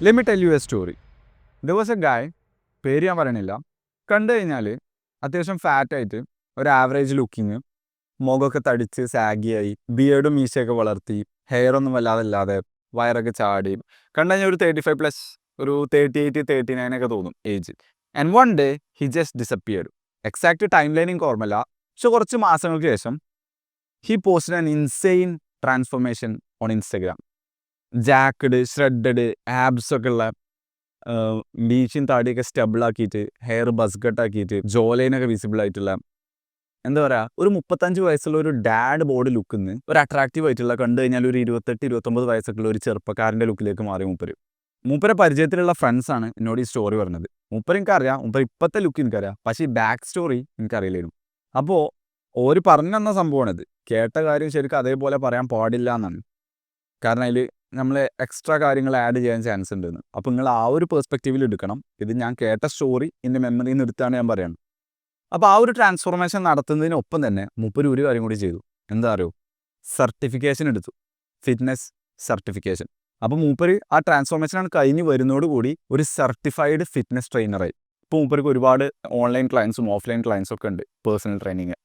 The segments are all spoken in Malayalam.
Let me tell you a story. There was a guy, പേര് ഞാൻ പറയണില്ല. കണ്ടു കഴിഞ്ഞാൽ അത്യാവശ്യം ഫാറ്റായിട്ട് ഒരു ആവറേജ് ലുക്കിങ്, മുഖമൊക്കെ തടിച്ച് സാഗിയായി, ബിയേർഡും മീശയൊക്കെ വളർത്തി, ഹെയർ ഒന്നും വല്ലാതെ വയറൊക്കെ ചാടി, കണ്ടു കഴിഞ്ഞാൽ ഒരു 35+, ഒരു 38, 39 ഒക്കെ തോന്നും age. And one day he just disappeared. Exact timeline എനിക്ക് ഓർമ്മയില്ല, പക്ഷെ കുറച്ച് മാസങ്ങൾക്ക് ശേഷം he posted an insane transformation on Instagram. Jacked, shredded, abs ഒക്കെ ഉള്ള, ബീച്ചും താടിയൊക്കെ സ്റ്റബിളാക്കിയിട്ട്, ഹെയർ ബസ് കട്ടാക്കിയിട്ട്, ജോലൈനൊക്കെ വിസിബിൾ ആയിട്ടുള്ള, എന്താ പറയുക, ഒരു 35 വയസ്സുള്ള ഒരു ഡാഡ് ബോഡി ലുക്കിന്ന് ഒരു അട്രാക്റ്റീവ് ആയിട്ടുള്ള, കണ്ടു കഴിഞ്ഞാൽ ഒരു 28-29 വയസ്സൊക്കെ ഉള്ള ഒരു ചെറുപ്പക്കാരൻ്റെ ലുക്കിലേക്ക് മാറി മൂപ്പരെ പരിചയത്തിലുള്ള ഫ്രണ്ട്സാണ് എന്നോട് ഈ സ്റ്റോറി പറഞ്ഞത്. എനിക്കറിയാം, മൂപ്പർ ഇപ്പോഴത്തെ ലുക്ക് എനിക്കറിയാം, പക്ഷേ ഈ ബാക്ക് സ്റ്റോറി എനിക്കറിയില്ലായിരുന്നു. അപ്പോൾ ഓര് പറഞ്ഞു തന്ന സംഭവമാണിത്. കേട്ട കാര്യം ശരിക്കും അതേപോലെ പറയാൻ പാടില്ല എന്നാണ്. കാരണം അതിൽ നമ്മൾ എക്സ്ട്രാ കാര്യങ്ങൾ ആഡ് ചെയ്യാൻ ചാൻസ് ഉണ്ടെന്ന്. അപ്പോൾ നിങ്ങൾ ആ ഒരു പെർസ്പെക്റ്റീവിൽ എടുക്കണം. ഇത് ഞാൻ കേട്ട സ്റ്റോറി എൻ്റെ മെമ്മറിയിൽ നിന്ന് എടുത്താണ് ഞാൻ പറയുന്നത്. അപ്പോൾ ആ ഒരു ട്രാൻസ്ഫോർമേഷൻ നടത്തുന്നതിനൊപ്പം തന്നെ മൂപ്പര് ഒരു കാര്യം കൂടി ചെയ്തു. എന്താ അറിയോ? സർട്ടിഫിക്കേഷൻ എടുത്തു, ഫിറ്റ്നസ് സർട്ടിഫിക്കേഷൻ. അപ്പോൾ മൂപ്പര് ആ ട്രാൻസ്ഫോർമേഷനാണ് കഴിഞ്ഞ് വരുന്നതോടുകൂടി ഒരു സർട്ടിഫൈഡ് ഫിറ്റ്നസ് ട്രെയിനറായി. ഇപ്പോൾ മൂപ്പർക്ക് ഒരുപാട് ഓൺലൈൻ ക്ലയൻസും ഓഫ്ലൈൻ ക്ലയൻസും ഒക്കെ ഉണ്ട്, personal training.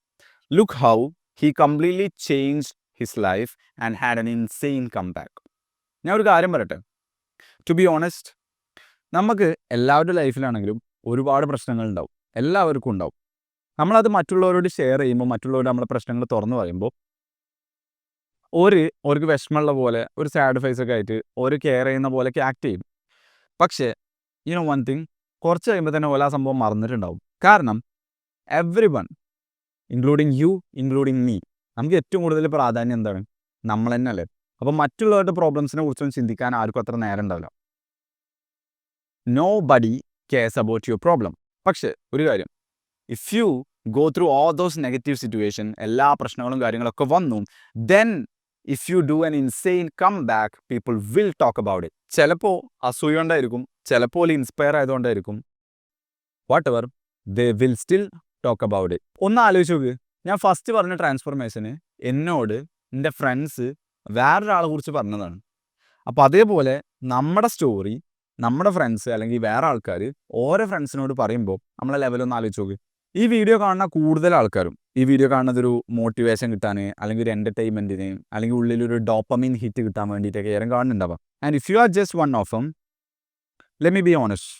Look how he completely changed his life and had an insane comeback. ഞാൻ ഒരു കാര്യം പറയട്ടെ, ടു ബി ഓണസ്റ്റ്, നമുക്ക് എല്ലാവരുടെ ലൈഫിലാണെങ്കിലും ഒരുപാട് പ്രശ്നങ്ങളുണ്ടാവും, എല്ലാവർക്കും ഉണ്ടാവും. നമ്മളത് മറ്റുള്ളവരോട് ഷെയർ ചെയ്യുമ്പോൾ, മറ്റുള്ളവരോട് നമ്മളെ പ്രശ്നങ്ങൾ തുറന്നു പറയുമ്പോൾ, അവർക്ക് വിഷമമുള്ള പോലെ, ഒരു സാഡ് ഫേസ് ഒക്കെ ആയിട്ട്, ഒരു കെയർ ചെയ്യുന്ന പോലെയൊക്കെ ആക്ട് ചെയ്യും. പക്ഷേ വൺ തിങ്, കുറച്ച് കഴിയുമ്പോൾ തന്നെ ഓല സംഭവം മറന്നിട്ടുണ്ടാവും. കാരണം everyone, including you, including me, നമുക്ക് ഏറ്റവും കൂടുതൽ പ്രാധാന്യം എന്താണ്? നമ്മൾ തന്നെ അല്ലേ? അപ്പം മറ്റുള്ളവരുടെ പ്രോബ്ലംസിനെ കുറിച്ചൊന്നും ചിന്തിക്കാൻ ആർക്കും അത്ര നേരം ഉണ്ടാവില്ല. Nobody cares about your problem. പക്ഷേ ഒരു കാര്യം, if you go through all those negative situation, എല്ലാ പ്രശ്നങ്ങളും കാര്യങ്ങളൊക്കെ വന്നു, then if you do an insane comeback, people will talk about it. ചിലപ്പോൾ അസൂയ കൊണ്ടായിരിക്കും, ചിലപ്പോൾ ഇൻസ്പയർ ആയതുകൊണ്ടായിരിക്കും, whatever, they will still talk about it. ഒന്ന് ആലോചിച്ച് നോക്ക്, ഞാൻ ഫസ്റ്റ് പറഞ്ഞ ട്രാൻസ്ഫോർമേഷന് എന്നോട് എൻ്റെ ഫ്രണ്ട്സ് വേറൊരാളെ കുറിച്ച് പറഞ്ഞതാണ്. അപ്പോൾ അതേപോലെ നമ്മുടെ സ്റ്റോറി നമ്മുടെ ഫ്രണ്ട്സ് അല്ലെങ്കിൽ വേറെ ആൾക്കാർ ഓരോ ഫ്രണ്ട്സിനോട് പറയുമ്പോൾ നമ്മളെ ലെവലൊന്ന് ആലോചിച്ച് നോക്ക്. ഈ വീഡിയോ കാണുന്ന കൂടുതൽ ആൾക്കാരും ഈ വീഡിയോ കാണുന്നതൊരു മോട്ടിവേഷൻ കിട്ടാൻ, അല്ലെങ്കിൽ ഒരു എൻ്റർടൈൻമെൻറ്റിന്, അല്ലെങ്കിൽ ഉള്ളിലൊരു ഡോപ്പമിൻ ഹിറ്റ് കിട്ടാൻ വേണ്ടിയിട്ടൊക്കെ ഏറെ കാണുന്നുണ്ടാവാം. And if you are just one of them, let me be honest,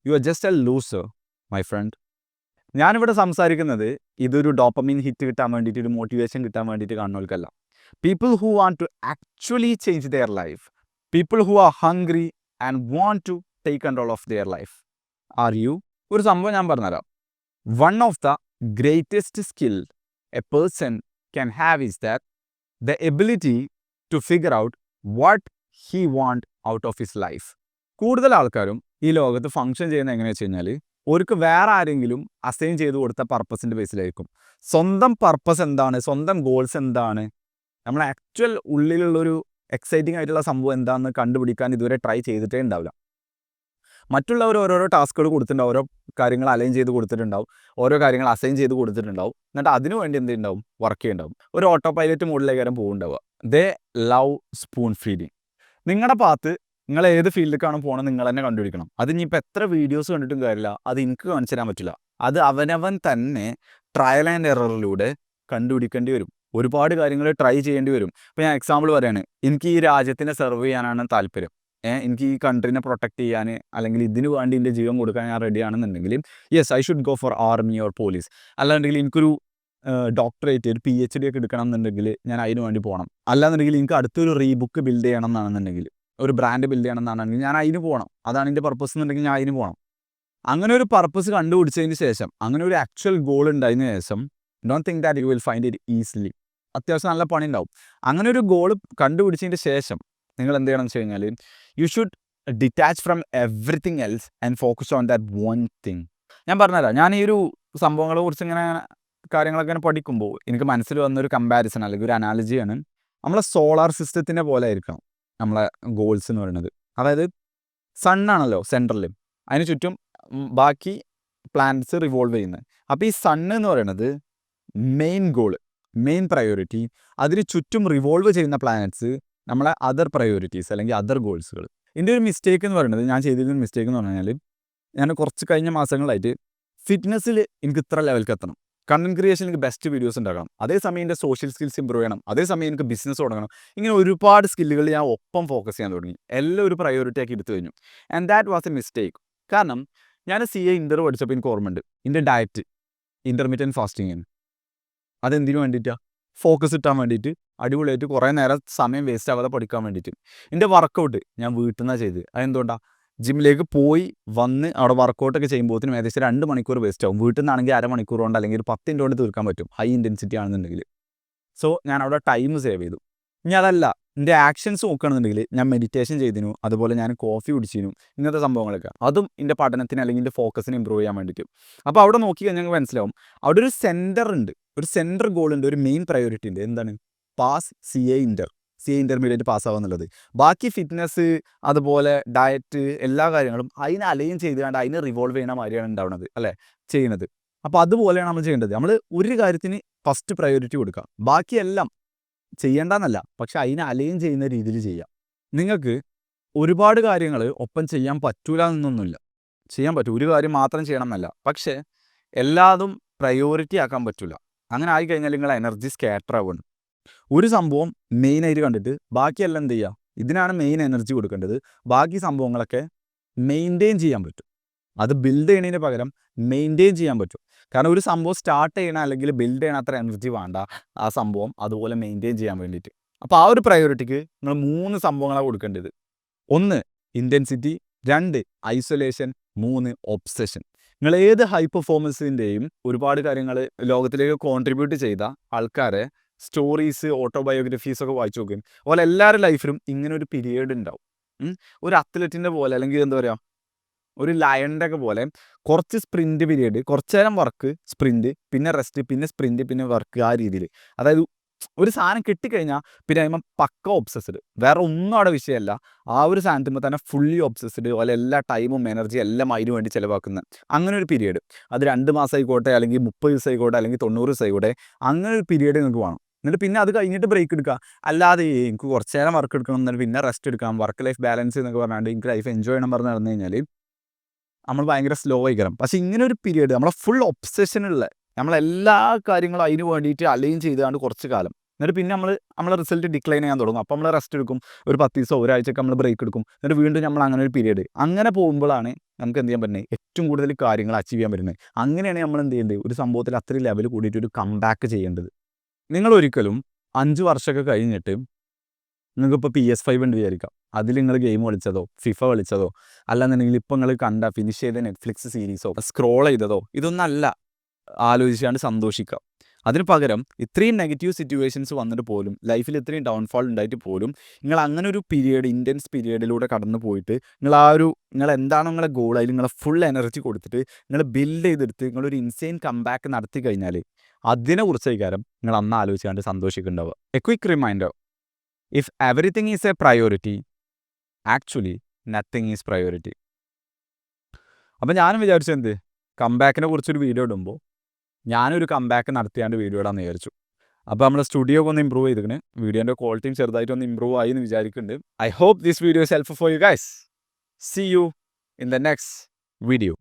you are just a loser my friend. ഞാനിവിടെ സംസാരിക്കുന്നത് ഇതൊരു ഡോപ്പമിൻ ഹിറ്റ് കിട്ടാൻ വേണ്ടിയിട്ട്, ഒരു മോട്ടിവേഷൻ കിട്ടാൻ വേണ്ടിയിട്ട് കാണുന്നവർക്കല്ല. People who want to actually change their life, people who are hungry and want to take control of their life. Are you? ഒരു സംഭവം ഞാൻ പറഞ്ഞുതരാം. One of the greatest skill a person can have is that the ability to figure out what he want out of his life. കൂടുതൽ ആൾക്കാരും ഈ ലോകത്ത് ഫങ്ഷൻ ചെയ്യുന്നത് എങ്ങനെയാണെന്ന് വെച്ച് കഴിഞ്ഞാൽ, അവർക്ക് വേറെ ആരെങ്കിലും അസൈൻ ചെയ്ത് കൊടുത്ത പർപ്പസിൻ്റെ ബേസിലായിരിക്കും. സ്വന്തം പർപ്പസ് എന്താണ്, സ്വന്തം ഗോൾസ് എന്താണ്, നമ്മളെ ആക്ച്വൽ ഉള്ളിലുള്ളൊരു എക്സൈറ്റിംഗ് ആയിട്ടുള്ള സംഭവം എന്താണെന്ന് കണ്ടുപിടിക്കാൻ ഇതുവരെ ട്രൈ ചെയ്തിട്ടേ ഉണ്ടാവില്ല. മറ്റുള്ളവർ ഓരോരോ ടാസ്കുകൾ കൊടുത്തിട്ടുണ്ടാവും, ഓരോ കാര്യങ്ങൾ അലൈൻ ചെയ്ത് കൊടുത്തിട്ടുണ്ടാവും, ഓരോ കാര്യങ്ങൾ അസൈൻ ചെയ്ത് കൊടുത്തിട്ടുണ്ടാവും. എന്നിട്ട് അതിനു വേണ്ടി എന്തുണ്ടാവും? വർക്ക് ചെയ്യുന്നുണ്ടാവും. ഒരു ഓട്ടോ പൈലറ്റ് മോഡിലേക്കാരം പോകുന്നുണ്ടാവുക. They love spoon feeding. നിങ്ങളുടെ പാത്ത്, നിങ്ങൾ ഏത് ഫീൽഡിലേക്കാണ് പോകണം നിങ്ങൾ തന്നെ കണ്ടുപിടിക്കണം. അത് ഇനിയിപ്പോൾ എത്ര വീഡിയോസ് കണ്ടിട്ടും കാര്യമില്ല, അത് എനിക്ക് കാണിച്ചു തരാൻ പറ്റില്ല. അത് അവനവൻ തന്നെ ട്രയൽ ആൻഡ് എററിലൂടെ കണ്ടുപിടിക്കേണ്ടി വരും. ഒരുപാട് കാര്യങ്ങൾ ട്രൈ ചെയ്യേണ്ടി വരും. ഇപ്പോൾ ഞാൻ എക്സാമ്പിൾ പറയുകയാണ്, എനിക്ക് ഈ രാജ്യത്തിനെ സെർവ് ചെയ്യാനാണ് താല്പര്യം, എനിക്ക് ഈ കൺട്രീനെ പ്രൊട്ടക്റ്റ് ചെയ്യാൻ, അല്ലെങ്കിൽ ഇതിന് വേണ്ടി എൻ്റെ ജീവൻ കൊടുക്കാൻ ഞാൻ റെഡിയാണെന്നുണ്ടെങ്കിൽ, yes, I should go for army or police. അല്ലാന്നുണ്ടെങ്കിൽ എനിക്കൊരു ഡോക്ടറേറ്റ്, ഒരു PhD ഒക്കെ എടുക്കണം എന്നുണ്ടെങ്കിൽ ഞാൻ അതിന് വേണ്ടി പോകണം. അല്ലാന്നുണ്ടെങ്കിൽ എനിക്ക് അടുത്തൊരു റീബുക്ക് ബിൽഡ് ചെയ്യണം എന്നാണെന്നുണ്ടെങ്കിൽ, ഒരു ബ്രാൻഡ് ബിൽഡ് ചെയ്യണം എന്നാണെങ്കിൽ ഞാൻ അതിന് പോകണം. അതാണ് എൻ്റെ പർപ്പസ് എന്നുണ്ടെങ്കിൽ ഞാൻ അതിന് പോകണം. അങ്ങനെ ഒരു പർപ്പസ് കണ്ടുപിടിച്ചതിന് ശേഷം, അങ്ങനെ ഒരു ആക്ച്വൽ ഗോൾ ഉണ്ടായതിനു ശേഷം, don't think that you will find it easily. അത്യാവശ്യം നല്ല പണി ഉണ്ടാവും. അങ്ങനെ ഒരു ഗോൾ കണ്ടുപിടിച്ചതിന് ശേഷം നിങ്ങൾ എന്ത് ചെയ്യണം എന്ന് വെച്ച് കഴിഞ്ഞാൽ, you should detach from everything else and focus on that one thing. ഞാൻ പറഞ്ഞുതരാം, ഞാൻ ഈ ഒരു സംഭവങ്ങളെ കുറിച്ച് ഇങ്ങനെ കാര്യങ്ങളൊക്കെ ഇങ്ങനെ പഠിക്കുമ്പോൾ എനിക്ക് മനസ്സിൽ വന്നൊരു കമ്പാരിസൺ അല്ലെങ്കിൽ ഒരു അനാലജിയാണ്, നമ്മളെ സോളാർ സിസ്റ്റത്തിൻ്റെ പോലെ ആയിരിക്കണം നമ്മളെ ഗോൾസ് എന്ന് പറയുന്നത്. അതായത് സണ്ണാണല്ലോ സെൻട്രൽ, അതിന് ചുറ്റും ബാക്കി പ്ലാനറ്റ്സ് റിവോൾവ് ചെയ്യുന്നത്. അപ്പോൾ ഈ സണ്ണ് എന്ന് പറയുന്നത് മെയിൻ ഗോള്, മെയിൻ പ്രയോറിറ്റി. അതിന് ചുറ്റും റിവോൾവ് ചെയ്യുന്ന പ്ലാനറ്റ്സ് നമ്മളെ അതർ പ്രയോറിറ്റീസ് അല്ലെങ്കിൽ അതർ ഗോൾസുകൾ. എൻ്റെ ഒരു മിസ്റ്റേക്ക് എന്ന് പറയുന്നത്, ഞാൻ ചെയ്തിരുന്ന മിസ്റ്റേക്ക് എന്ന് പറഞ്ഞാൽ, ഞാൻ കുറച്ച് കഴിഞ്ഞ മാസങ്ങളായിട്ട് ഫിറ്റ്നസ്സിൽ എനിക്ക് ഇത്ര ലെവലിലേക്ക് എത്തണം, കണ്ടന്റ് ക്രിയേഷൻ എനിക്ക് ബെസ്റ്റ് വീഡിയോസ് ഉണ്ടാക്കണം, അതേസമയം എൻ്റെ സോഷ്യൽ സ്കിൽസ് ഇമ്പ്രൂവ് ചെയ്യണം, അതേസമയം എനിക്ക് ബിസിനസ് തുടങ്ങണം. ഇങ്ങനെ ഒരുപാട് സ്കില്ലുകൾ ഞാൻ ഒപ്പം ഫോക്കസ് ചെയ്യാൻ തുടങ്ങി. എല്ലാം ഒരു പ്രയോറിറ്റി ആക്കി എടുത്തു കഴിഞ്ഞു. And that was A mistake. കാരണം ഞാൻ CA ഇൻ്റർ പഠിച്ചപ്പോൾ എനിക്ക് ഓർമ്മയുണ്ട്, എൻ്റെ ഡയറ്റ് ഇൻ്റർമീഡിയറ്റ് ഫാസ്റ്റിംഗ്. അതെന്തിനു വേണ്ടിയിട്ടാണ്? ഫോക്കസ് കിട്ടാൻ വേണ്ടിയിട്ട്, അടിപൊളിയായിട്ട് കുറേ നേരം സമയം വേസ്റ്റ് ആവാതെ പഠിക്കാൻ വേണ്ടിയിട്ട്. എൻ്റെ വർക്കൗട്ട് ഞാൻ വീട്ടിൽ നിന്നാണ് ചെയ്ത്. അതെന്തുകൊണ്ടാണ്? ജിമ്മിലേക്ക് പോയി വന്ന് അവിടെ വർക്കൗട്ടൊക്കെ ചെയ്യുമ്പോഴത്തേനും ഏകദേശം 2 മണിക്കൂർ വേസ്റ്റ് ആവും. വീട്ടിൽ നിന്നാണെങ്കിൽ അരമണിക്കൂർ കൊണ്ട് അല്ലെങ്കിൽ ഒരു 10 മിനിറ്റ് കൊണ്ട് തീർക്കാൻ പറ്റും, ഹൈ ഇൻറ്റൻസിറ്റി ആണെന്നുണ്ടെങ്കിൽ. സോ ഞാൻ അവിടെ ടൈം സേവ് ചെയ്തു. ഇനി അതല്ല, എൻ്റെ ആക്ഷൻസ് നോക്കുകയാണെന്നുണ്ടെങ്കിൽ ഞാൻ മെഡിറ്റേഷൻ ചെയ്തിരുന്നു, അതുപോലെ ഞാൻ കോഫി കുടിച്ചിരുന്നു, ഇങ്ങനത്തെ സംഭവങ്ങളൊക്കെ. അതും എൻ്റെ പഠനത്തിന് അല്ലെങ്കിൽ എൻ്റെ ഫോക്കസിന് ഇമ്പ്രൂവ് ചെയ്യാൻ വേണ്ടിയിട്ട്. അപ്പോൾ അവിടെ നോക്കി കഴിഞ്ഞാൽ ഞങ്ങൾക്ക് മനസ്സിലാവും, അവിടെ ഒരു സെൻറ്റർ ഉണ്ട്, ഒരു സെൻട്രൽ ഗോൾ ഉണ്ട്, ഒരു മെയിൻ പ്രയോറിറ്റി ഉണ്ട്. എന്താണ്? പാസ് CA ഇൻ്റർമീഡിയറ്റ് പാസ്സാവുക എന്നുള്ളത്. ബാക്കി ഫിറ്റ്നസ്, അതുപോലെ ഡയറ്റ്, എല്ലാ കാര്യങ്ങളും അതിനെ അലൈൻ ചെയ്തുകൊണ്ട് അതിനെ റിവോൾവ് ചെയ്യുന്ന മാതിരിയാണ് ഉണ്ടാവുന്നത്, അല്ലേ, ചെയ്യുന്നത്. അപ്പോൾ അതുപോലെയാണ് നമ്മൾ ചെയ്യേണ്ടത്. നമ്മൾ ഒരു കാര്യത്തിന് ഫസ്റ്റ് പ്രയോറിറ്റി കൊടുക്കുക, ബാക്കിയെല്ലാം ചെയ്യേണ്ടെന്നല്ല, പക്ഷെ അതിനെ അലൈൻ ചെയ്യുന്ന രീതിയിൽ ചെയ്യാം. നിങ്ങൾക്ക് ഒരുപാട് കാര്യങ്ങൾ ഒപ്പം ചെയ്യാൻ പറ്റൂല എന്നൊന്നുമില്ല, ചെയ്യാൻ പറ്റും. ഒരു കാര്യം മാത്രം ചെയ്യണം എന്നല്ല, പക്ഷേ എല്ലാതും പ്രയോറിറ്റി ആക്കാൻ പറ്റില്ല. അങ്ങനെ ആയിക്കഴിഞ്ഞാൽ നിങ്ങളുടെ എനർജി സ്കാറ്റർ ആവുകയാണ്. ഒരു സംഭവം മെയിനായിട്ട് കണ്ടിട്ട് ബാക്കിയെല്ലാം എന്ത് ചെയ്യുക, ഇതിനാണ് മെയിൻ എനർജി കൊടുക്കേണ്ടത്, ബാക്കി സംഭവങ്ങളൊക്കെ മെയിൻറ്റെയിൻ ചെയ്യാൻ പറ്റും. അത് ബിൽഡ് ചെയ്യണതിന് പകരം മെയിൻറ്റെയിൻ ചെയ്യാൻ പറ്റും. കാരണം ഒരു സംഭവം സ്റ്റാർട്ട് ചെയ്യണം അല്ലെങ്കിൽ ബിൽഡ് ചെയ്യണ അത്ര എനർജി വേണ്ട ആ സംഭവം അതുപോലെ മെയിൻറ്റെയിൻ ചെയ്യാൻ വേണ്ടിയിട്ട്. അപ്പോൾ ആ ഒരു പ്രയോറിറ്റിക്ക് നിങ്ങൾ 3 സംഭവങ്ങളാണ് കൊടുക്കേണ്ടത്. 1 ഇൻറ്റൻസിറ്റി, 2 ഐസൊലേഷൻ, 3 ഒബ്സഷൻ. നിങ്ങൾ ഏത് ഹൈ പെർഫോമൻസിൻ്റെയും ഒരുപാട് കാര്യങ്ങൾ ലോകത്തിലേക്ക് കോൺട്രിബ്യൂട്ട് ചെയ്ത ആൾക്കാരെ സ്റ്റോറീസ്, ഓട്ടോബയോഗ്രഫീസൊക്കെ വായിച്ചു നോക്കും. അതുപോലെ എല്ലാവരുടെ ലൈഫിലും ഇങ്ങനെ ഒരു പീരിയഡ് ഉണ്ടാവും. ഒരു അത്ലറ്റിൻ്റെ പോലെ, അല്ലെങ്കിൽ എന്താ പറയുക, ഒരു ലയണിൻ്റെ ഒക്കെ പോലെ കുറച്ച് സ്പ്രിൻറ്റ് പീരീഡ്, കുറച്ച് നേരം വർക്ക്, സ്പ്രിൻറ്റ്, പിന്നെ റെസ്റ്റ്, പിന്നെ സ്പ്രിൻറ്റ്, പിന്നെ വർക്ക്, ആ രീതിയിൽ. അതായത് ഒരു സാധനം കിട്ടിക്കഴിഞ്ഞാൽ പിന്നെ അതിന് പക്ക ഒബ്സസ്ഡ്, വേറെ ഒന്നും അവിടെ വിഷയമല്ല. ആ ഒരു സാധനത്തിന്മേൽ തന്നെ ഫുള്ളി ഒബ്സസ്ഡ്, അതുപോലെ എല്ലാ ടൈമും എനർജി എല്ലാം അതിന് വേണ്ടി ചിലവാക്കുന്നത്. അങ്ങനെ ഒരു പീരീഡ്, അത് 2 മാസം ആയിക്കോട്ടെ, അല്ലെങ്കിൽ 30 ദിവസം ആയിക്കോട്ടെ, അല്ലെങ്കിൽ 90 ദിവസം ആയിക്കോട്ടെ, അങ്ങനെ ഒരു പീരീഡ് നിങ്ങൾക്ക് വേണം. എന്നിട്ട് പിന്നെ അത് കഴിഞ്ഞിട്ട് ബ്രേക്ക് എടുക്കുക. അല്ലാതെ എനിക്ക് കുറച്ച് നേരം വർക്ക് എടുക്കണം, എന്നിട്ട് പിന്നെ റെസ്റ്റ് എടുക്കാം, വർക്ക് ലൈഫ് ബാലൻസ് എന്നൊക്കെ പറഞ്ഞാൽ എനിക്ക് ലൈഫ് എൻജോയ് ചെയ്യണം പറഞ്ഞ് നടന്നു കഴിഞ്ഞാൽ നമ്മൾ ഭയങ്കര സ്ലോ ആയിക്കണം. പക്ഷേ ഇങ്ങനെ ഒരു പീരീഡ് നമ്മളെ ഫുൾ ഒബ്സഷനുള്ള, നമ്മളെല്ലാ കാര്യങ്ങളും അതിന് വേണ്ടിയിട്ട് അലൈൻ ചെയ്തുകൊണ്ട് കുറച്ച് കാലം, എന്നിട്ട് പിന്നെ നമ്മളെ റിസൾട്ട് ഡിക്ലൈൻ ചെയ്യാൻ തുടങ്ങും. അപ്പോൾ നമ്മൾ റെസ്റ്റ് എടുക്കും, ഒരു 10 ദിവസം, ഒരാഴ്ചയൊക്കെ നമ്മൾ ബ്രേക്ക് എടുക്കും, എന്നിട്ട് വീണ്ടും നമ്മൾ അങ്ങനെ ഒരു പീരീഡ്. അങ്ങനെ പോകുമ്പോഴാണ് നമുക്ക് എന്ത് ചെയ്യാൻ പറ്റുന്നത്, ഏറ്റവും കൂടുതൽ കാര്യങ്ങൾ അച്ചീവ് ചെയ്യാൻ പറ്റുന്നത്. അങ്ങനെയാണ് നമ്മൾ എന്ത് ചെയ്യേണ്ടത്, ഒരു സംഭവത്തിൽ അത്രയും ലെവൽ കൂടിയിട്ട് ഒരു കംബാക്ക് ചെയ്യേണ്ടത്. നിങ്ങൾ ഒരിക്കലും 5 വർഷമൊക്കെ കഴിഞ്ഞിട്ട് നിങ്ങൾക്കിപ്പോൾ PS5 ഉണ്ട് വിചാരിക്കാം, അതിൽ നിങ്ങൾ ഗെയിം കളിച്ചതോ FIFA കളിച്ചതോ, അല്ലാന്നുണ്ടെങ്കിൽ ഇപ്പോൾ നിങ്ങൾ കണ്ട ഫിനിഷ് ചെയ്ത നെറ്റ്ഫ്ലിക്സ് സീരീസോ സ്ക്രോൾ ചെയ്തതോ ഇതൊന്നല്ല ആലോചിച്ചാണ്ട് സന്തോഷിക്കുക. അതിന് പകരം ഇത്രയും നെഗറ്റീവ് സിറ്റുവേഷൻസ് വന്നിട്ട് പോലും, ലൈഫിൽ ഇത്രയും ഡൗൺഫോൾ ഉണ്ടായിട്ട് പോലും, നിങ്ങൾ അങ്ങനെ ഒരു പീരീഡ്, ഇൻറ്റൻസ് പീരീഡിലൂടെ കടന്നു പോയിട്ട് നിങ്ങൾ എന്താണോ നിങ്ങളെ ഗോൾ, അതിൽ നിങ്ങളെ ഫുൾ എനർജി കൊടുത്തിട്ട് നിങ്ങൾ ബിൽഡ് ചെയ്തെടുത്ത് നിങ്ങളൊരു ഇൻസെയിൻ കംബാക്ക് നടത്തി കഴിഞ്ഞാൽ അതിനെക്കുറിച്ച് വികാരം നിങ്ങൾ അന്ന് ആലോചിച്ചുകൊണ്ട് സന്തോഷിക്കുന്നുണ്ടാവുക. A quick reminder, if everything is a priority, actually nothing is priority. അപ്പം ഞാനും വിചാരിച്ചു എന്ത്, കംബാക്കിനെ കുറിച്ചൊരു വീഡിയോ ഇടുമ്പോൾ ഞാനൊരു കംബാക്ക് നടത്തിയാണ്ട് വീഡിയോ ഇടാമെന്ന് വിചാരിച്ചു. അപ്പോൾ നമ്മുടെ സ്റ്റുഡിയോ ഒക്കെ ഒന്ന് ഇമ്പ്രൂവ് ചെയ്തിരിക്കണ്, വീഡിയോൻ്റെ ക്വാളിറ്റിയും ചെറുതായിട്ടൊന്ന് ഇമ്പ്രൂവ് ആയി എന്ന് വിചാരിക്കുന്നുണ്ട്. I hope this video is helpful for you guys. See you in the next video.